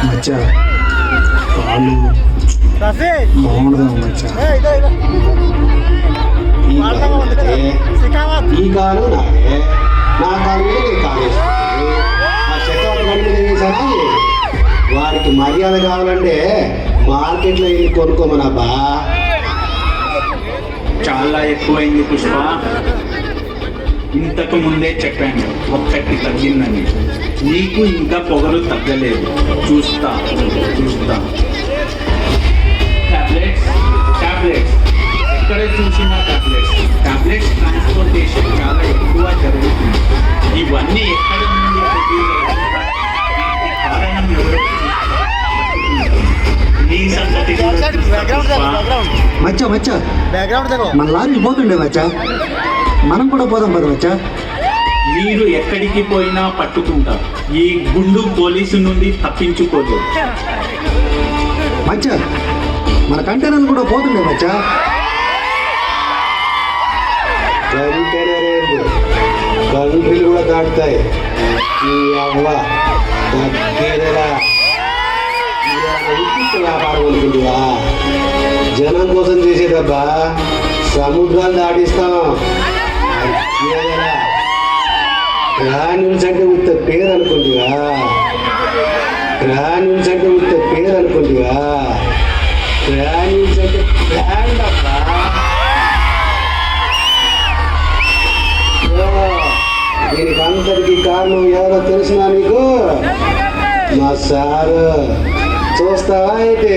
మచ్చా కాలు బాగుండదు మచ్చా. ఈ కాలు నాదే, నా కాలు మీద నీ కాలు వేసుకుంటుంది. ఆ చక్రవర్తి గడి మీద వేసానా వాడికి మర్యాద కావాలంటే మార్కెట్లో వెళ్ళి కొనుక్కోమనబ్బా. చాలా ఎక్కువైంది పుష్ప. ఇంతకు ముందే చెప్పాను ఒక్కటి తగ్గిందని. నీకు ఇంకా పొగరు తగ్గలేదు. చూస్తా చూస్తా. టాబ్లెట్స్ టాబ్లెట్స్ ఎక్కడ చూసినా టాబ్లెట్స్ టాబ్లెట్స్. ట్రాన్స్పోర్టేషన్ చాలా ఎక్కువ జరుగుతుంది. ఇవన్నీ ఎక్కడ నుండి కారణం ఎవరు? నీ సంగతి మచ్చా మచ్చా మన లారీ పోతుండే మచ్చా, మనం కూడా పోదాం పద మచ్చా. మీరు ఎక్కడికి పోయినా పట్టుకుంటా. ఈ గుండు పోలీసు నుండి తప్పించుకోలేదు. మచ్చా మన కంటైనర్లు కూడా పోతుండే మచ్చా. కంట్రీలు కూడా దాటుతాయి. ఈ అవ్వ తగ్గేదేలా వ్యాపారం అనుకుంటువా? జనం కోసం చేసేదబ్బా. సముద్రాలు దాటిస్తాం. గ్రాన్యూల్స్ అంటే ఉత్త పేరు అనుకుంటువా? గ్రాన్యూల్స్ అంటే ఉత్త పేరు అనుకుంటువా? గ్రాన్యూల్స్ అంటే బ్రాండ్ అబ్బా. దీనికి అంతటికి కారణం ఎవరో తెలిసినా నీకు? మా సారు. చూస్తావా అయితే?